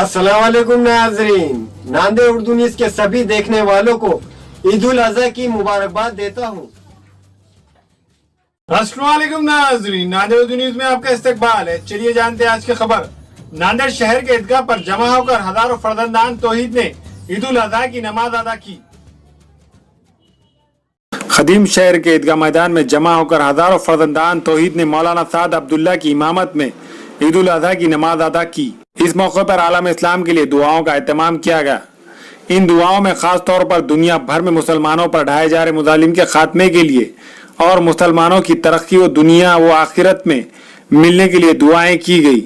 अस्सलाम वालेकुम नाज़रीन, नांदे उर्दू न्यूज़ के सभी देखने वालों को ईद उल अज़हा की मुबारकबाद देता हूँ। अस्सलाम वालेकुम नाज़रीन, नांदेड़ उर्दू न्यूज़ में आपका इस्तकबाल है। चलिए जानते हैं आज की खबर। नांदेड़ शहर के ईदगाह पर जमा होकर हजारों फर्जंदान तौहीद ने ईद उल अज़हा की नमाज अदा की। खदीम शहर के ईदगाह मैदान में जमा होकर हजारों फर्जंदान तौहीद ने मौलाना साद अब्दुल्ला की इमामत में ईद उल अज़हा की नमाज अदा की। इस मौके पर आलम इस्लाम के लिए दुआओं का एहतमाम किया गया। इन दुआओं में खास तौर पर दुनिया भर में मुसलमानों पर ढाए जा रहे मुजालिम के खात्मे के लिए और मुसलमानों की तरक्की व दुनिया व आखिरत में मिलने के लिए दुआएं की गई।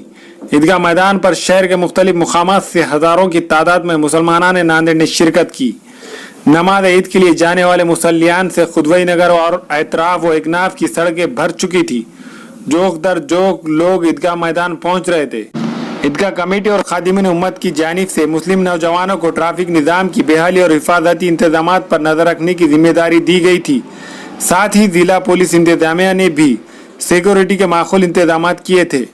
ईदगाह मैदान पर शहर के मुख्तलिफ मुकामात से हजारों की तादाद में मुसलमानों ने नांदेड़ ने शिरकत की। नमाज ईद के लिए जाने वाले मुसल्लियान से खुदवई नगर और एतराफ व इकनाफ की सड़कें भर चुकी थी। जोक दर जोक लोग ईदगाह मैदान पहुंच रहे थे। ईदगाह कमेटी और खादिमीन उम्मत की जानिब से मुस्लिम नौजवानों को ट्रैफिक निज़ाम की बहाली और हिफाजती इंतजामात पर नजर रखने की जिम्मेदारी दी गई थी। साथ ही जिला पुलिस इंतजामिया ने भी सिक्योरिटी के माकूल इंतजामात किए थे।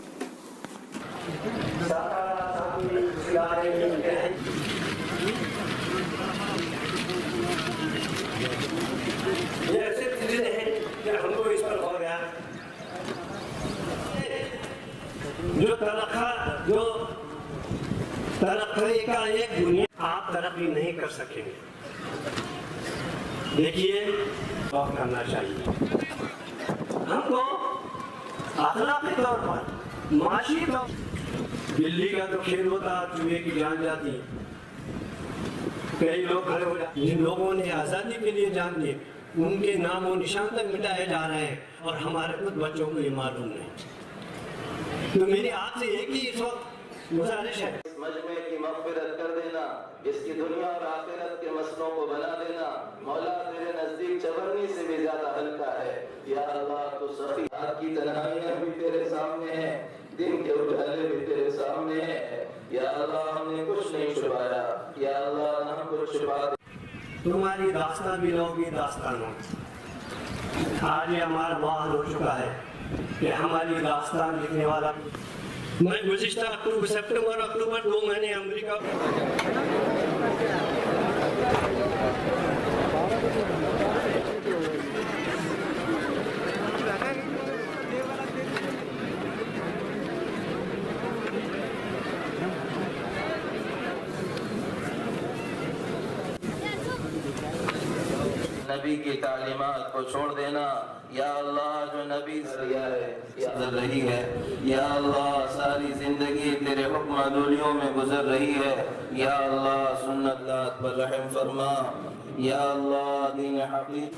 जो तरक्की का एक दुनिया आप तरक्की नहीं कर सकेंगे। देखिए और करना चाहिए हमको अखलाकी तौर पर, माशी तौर। बिल्ली का तो खेल होता, चूहे की जान जाती। कई लोग खड़े हो जाते, जिन लोगों ने आज़ादी के लिए जान दी उनके नाम और निशान तक मिटाए जा रहे हैं और हमारे खुद बच्चों को ये मालूम नहीं। तो मेरी आपसे एक ही इस वक्त गुजारिश है, इस मजमे की मग़फ़िरत कर देना, इसकी दुनिया और आखिरत के मसलों को बना देना। मौला तेरे नजदीक चवरनी से भी ज्यादा हल्का है। या अल्लाह तो सही रात की तन्हाइयां भी तेरे सामने है, दिन के उजाले भी तेरे सामने है। या अल्लाह हमने कुछ नहीं छुपाया, या अल्लाह ना कुछ छुपा दे। तुम्हारी दास्तां भी लोगी दास्तानों। आज ये हमारा बयान हो चुका है कि हमारी दास्तान लिखने वाला मैं गुज़िश्ता सितंबर अक्टूबर 2 महीने अमेरिका नबी की तालीमात को छोड़ देना। या अल्लाह जो नबी दिया है गुजर रही है, या अल्लाह सारी जिंदगी तेरे हुक्म अदूलियों में गुजर रही है। या अल्लाह सुन्नत पर रहम फरमा। या अल्लाह दीन हक़ीक़।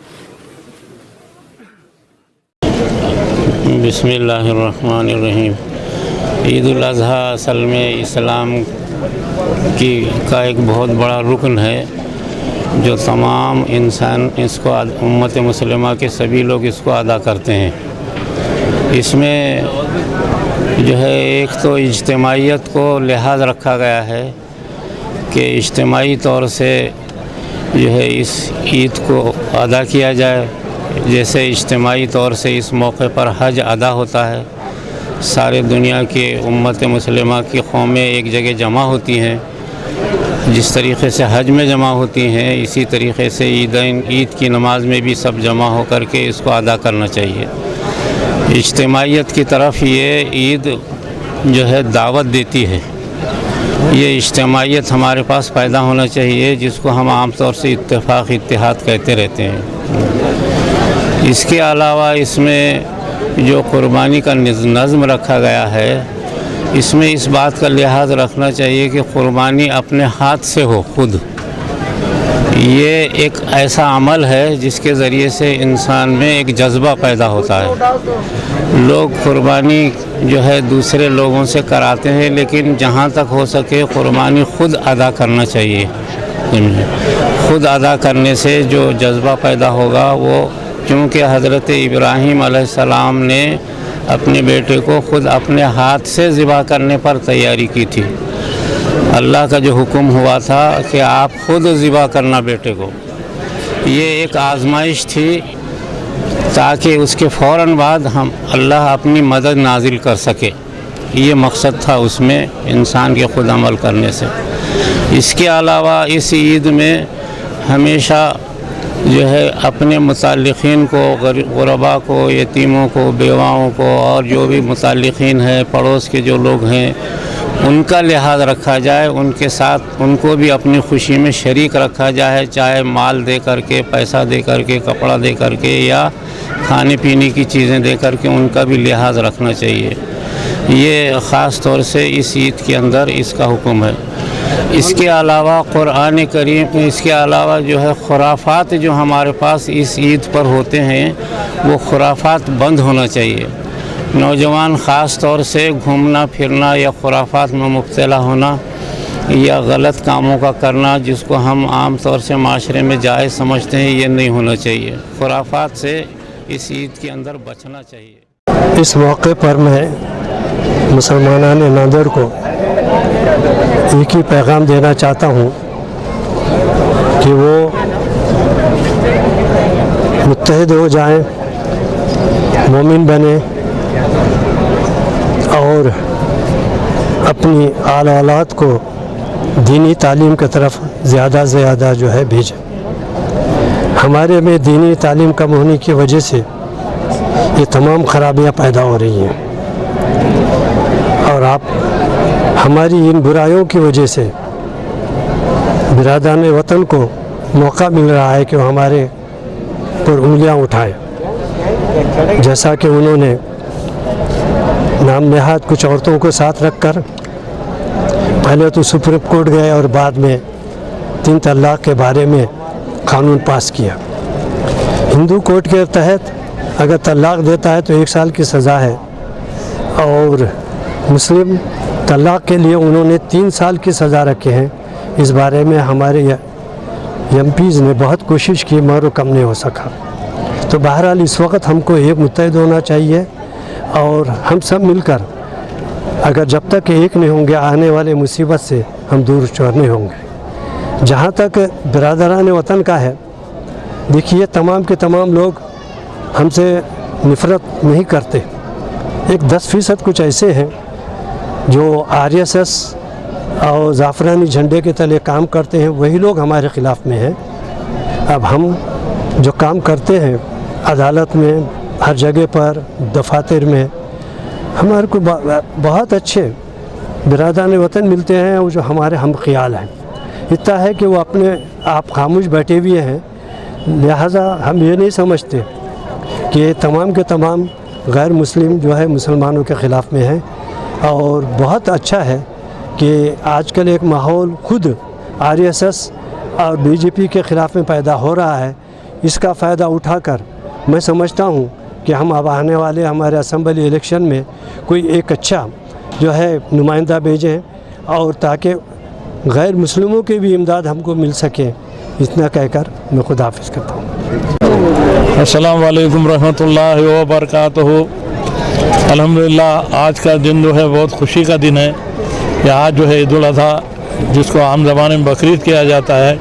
बिस्मिल्लाहिर्रहमानिर्रहीम। ईद उल अज़हा असल में इस्लाम का एक बहुत बड़ा रुकन है जो तमाम इंसान इसको उम्मत मुसलिमा के सभी लोग इसको अदा करते हैं। इसमें जो है एक तो इज्तिमाइयत को लिहाज रखा गया है कि इज्तिमाई तौर से जो है इस ईद को अदा किया जाए। जैसे इज्तिमाई तौर से इस मौके पर हज अदा होता है, सारे दुनिया के उम्मत मुसलिमा की कौमें एक जगह जमा होती हैं। जिस तरीक़े से हज में जमा होती हैं इसी तरीक़े से ईद की नमाज में भी सब जमा हो कर के इसको अदा करना चाहिए। इज्तिमाइयत की तरफ ये ईद जो है दावत देती है। ये इज्तिमाइयत हमारे पास पैदा होना चाहिए जिसको हम आम तौर से इत्तेफाक इत्तेहाद कहते रहते हैं। इसके अलावा इसमें जो कुर्बानी का नज़्म रखा गया है इसमें इस बात का लिहाज रखना चाहिए कि कुर्बानी अपने हाथ से हो खुद। ये एक ऐसा अमल है जिसके ज़रिए से इंसान में एक जज्बा पैदा होता है। लोग कुर्बानी जो है दूसरे लोगों से कराते हैं, लेकिन जहाँ तक हो सके कुर्बानी खुद अदा करना चाहिए। खुद अदा करने से जो जज्बा पैदा होगा वो, क्योंकि हज़रत इब्राहीम अलैहिस्सलाम ने अपने बेटे को खुद अपने हाथ से ज़िबा करने पर तैयारी की थी। अल्लाह का जो हुक्म हुआ था कि आप खुद ज़िबा करना बेटे को, ये एक आजमाइश थी ताकि उसके फ़ौरन बाद हम अल्लाह अपनी मदद नाजिल कर सके। یہ مقصد تھا اس میں انسان کے خود عمل کرنے سے۔ اس کے علاوہ اس عید میں ہمیشہ جو ہے اپنے متعلقین کو، غربا کو، یتیموں کو، بیواؤں کو اور جو بھی متعلقین ہیں، پڑوس کے جو لوگ ہیں، ان کا لحاظ رکھا جائے، ان کے ساتھ ان کو بھی اپنی خوشی میں شریک رکھا جائے، چاہے مال دے کر کے، پیسہ دے کر کے، کپڑا دے کر کے یا کھانے پینے کی چیزیں دے کر کے ان کا بھی لحاظ رکھنا چاہیے۔ یہ خاص طور سے اس عید کے اندر اس کا حکم ہے۔ اس کے علاوہ قرآن کریم، اس کے علاوہ جو ہے خرافات جو ہمارے پاس اس عید پر ہوتے ہیں وہ خرافات بند ہونا چاہیے۔ نوجوان خاص طور سے گھومنا پھرنا یا خرافات میں مبتلا ہونا یا غلط کاموں کا کرنا جس کو ہم عام طور سے معاشرے میں جائز سمجھتے ہیں، یہ نہیں ہونا چاہیے۔ خرافات سے اس عید کے اندر بچنا چاہیے۔ اس موقع پر میں مسلمانان ناندیڑ کو ایک ہی پیغام دینا چاہتا ہوں کہ وہ متحد ہو جائیں، مومن بنیں اور اپنی آل اولاد کو دینی تعلیم کی طرف زیادہ سے زیادہ جو ہے بھیجیں۔ ہمارے میں دینی تعلیم کم ہونے کی وجہ سے یہ تمام خرابیاں پیدا ہو رہی ہیں، اور ہماری ان برائیوں کی وجہ سے برادران وطن کو موقع مل رہا ہے کہ وہ ہمارے پر انگلیاں اٹھائیں، جیسا کہ انہوں نے نام نہاد کچھ عورتوں کو ساتھ رکھ کر پہلے تو سپریم کورٹ گئے اور بعد میں 3 طلاق کے بارے میں قانون پاس کیا۔ ہندو کورٹ کے تحت اگر طلاق دیتا ہے تو 1 سال کی سزا ہے، اور مسلم طلاق کے لیے انہوں نے 3 سال کی سزا رکھے ہیں۔ اس بارے میں ہمارے ایم پیز نے بہت کوشش کی مگر کم نہیں ہو سکا۔ تو بہرحال اس وقت ہم کو ایک متحد ہونا چاہیے، اور ہم سب مل کر اگر جب تک ایک نہیں ہوں گے آنے والے مصیبت سے ہم دور چور نہیں ہوں گے۔ جہاں تک برادران وطن کا ہے، دیکھیے تمام کے تمام لوگ ہم سے نفرت نہیں کرتے، ایک 10% کچھ ایسے ہیں جو RSS اور زعفرانی جھنڈے کے تلے کام کرتے ہیں، وہی لوگ ہمارے خلاف میں ہیں۔ اب ہم جو کام کرتے ہیں عدالت میں، ہر جگہ پر، دفاتر میں، ہمارے کو بہت اچھے برادران وطن ملتے ہیں وہ جو ہمارے ہم خیال ہیں۔ اتنا ہے کہ وہ اپنے آپ خاموش بیٹھے ہوئے ہیں، لہٰذا ہم یہ نہیں سمجھتے کہ تمام کے تمام غیر مسلم جو ہے مسلمانوں کے خلاف میں ہیں، اور بہت اچھا ہے کہ آج کل ایک ماحول خود RSS اور BJP کے خلاف میں پیدا ہو رہا ہے۔ اس کا فائدہ اٹھا کر میں سمجھتا ہوں کہ ہم اب آنے والے ہمارے اسمبلی الیکشن میں کوئی ایک اچھا جو ہے نمائندہ بھیجیں، اور تاکہ غیر مسلموں کی بھی امداد ہم کو مل سکے۔ اتنا کہہ کر میں خدا حافظ کرتا ہوں۔ السلام علیکم ورحمۃ اللہ وبرکاتہ۔ الحمدللہ آج کا دن جو ہے بہت خوشی کا دن ہے۔ یہ آج جو ہے عید الاضحیٰ، جس کو عام زبان میں بقرعید کیا جاتا ہے،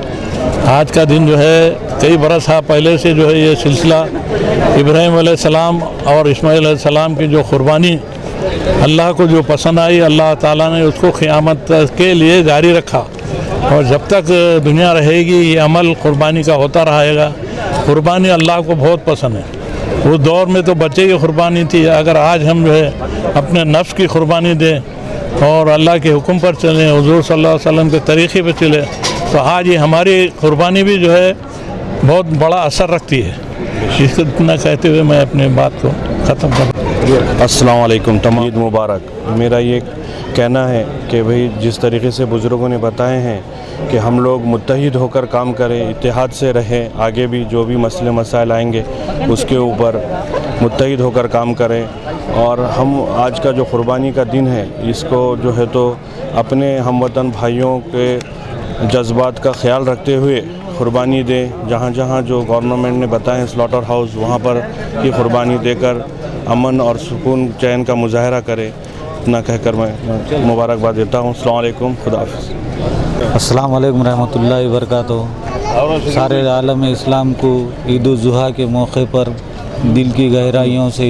آج کا دن جو ہے کئی برس پہلے سے جو ہے یہ سلسلہ ابراہیم علیہ السلام اور اسماعیل علیہ السلام کی جو قربانی اللہ کو جو پسند آئی، اللہ تعالیٰ نے اس کو قیامت کے لیے جاری رکھا، اور جب تک دنیا رہے گی یہ عمل قربانی کا ہوتا رہے گا۔ قربانی اللہ کو بہت پسند ہے۔ اس دور میں تو بچے کی قربانی تھی، اگر آج ہم جو ہے اپنے نفس کی قربانی دیں اور اللہ کے حکم پر چلیں، حضور صلی اللہ علیہ وسلم کے طریقے پہ چلیں، تو آج یہ ہماری قربانی بھی جو ہے بہت بڑا اثر رکھتی ہے۔ اس کو اتنا کہتے ہوئے میں اپنے بات کو ختم کرتا ہوں۔ السلام علیکم، تمام عید مبارک۔ میرا یہ کہنا ہے کہ بھئی جس طریقے سے بزرگوں نے بتائے ہیں کہ ہم لوگ متحد ہو کر کام کریں، اتحاد سے رہیں، آگے بھی جو بھی مسئلے مسائل آئیں گے اس کے اوپر متحد ہو کر کام کریں، اور ہم آج کا جو قربانی کا دن ہے اس کو جو ہے تو اپنے ہم وطن بھائیوں کے جذبات کا خیال رکھتے ہوئے قربانی دیں۔ جہاں جہاں جو گورنمنٹ نے بتائے سلاٹر ہاؤس، وہاں پر یہ قربانی دے کر امن اور سکون چین کا مظاہرہ کرے۔ اتنا کہہ کر میں مبارکباد دیتا ہوں۔ السلام علیکم، خدا حافظ۔ السلام علیکم رحمۃ اللہ وبرکاتہ۔ سارے عالم اسلام کو عید الاضحیٰ کے موقع پر دل کی گہرائیوں سے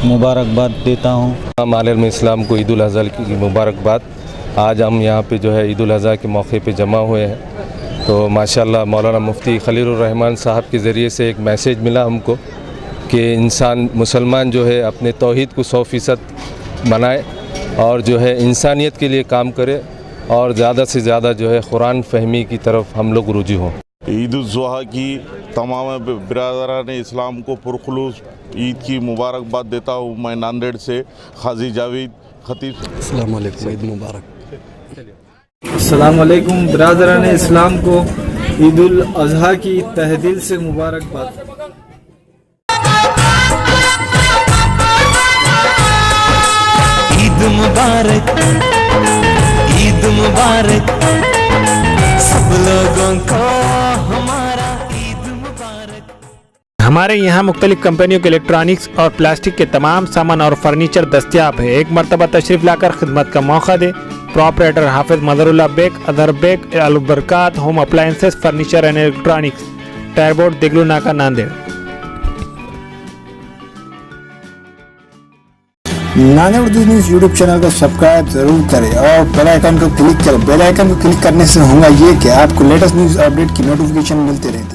مبارکباد دیتا ہوں۔ तमाम आलम इस्लाम को ईद उल अज़हा की मुबारकबाद। आज हम यहाँ पे जो है ईद उल अज़हा के मौके पे जमा हुए हैं, तो माशाल्लाह मौलाना मुफ्ती खलीलुर रहमान साहब के ज़रिए से एक मैसेज मिला हमको कि इंसान मुसलमान जो है अपने तौहीद को 100% बनाए और जो है इंसानियत के लिए काम करे और ज़्यादा से ज़्यादा जो है कुरान फहमी की तरफ हम लोग रुजू हों। ईद उल ज़ुहा की तमाम बिरादरान इस्लाम को पुरखुलूस ईद की मुबारकबाद देता हूँ। मैं नांदेड़ से हाजी जावेद खतीब। अस्सलाम वालेकुम, ईद मुबारक। अस्सलाम वालेकुम बिरादरान इस्लाम को ईद उल अज़हा की तहे दिल से मुबारकबाद। ईद मुबारक, ईद मुबारक सब लोगों को हमारा ईद मुबारक। हमारे यहाँ मुख्तलिफ कंपनियों के इलेक्ट्रॉनिक्स और प्लास्टिक के तमाम सामान और फर्नीचर दस्तियाब है। एक मरतबा तशरीफ लाकर खिदमत का मौका दे। Proprietor Hafiz Madarullah Baig, Adar Baig, Albarkat home appliances, furniture and electronics, टायरबोर्ड, दिगलू नाका, Nanded. Nanded Urdu news YouTube channel को सब्सक्राइब जरूर करें और बेल आइकन को क्लिक करें। बेल आइकन को क्लिक करने से होगा ये कि आपको लेटेस्ट न्यूज़ अपडेट की नोटिफिकेशन मिलती रहती है।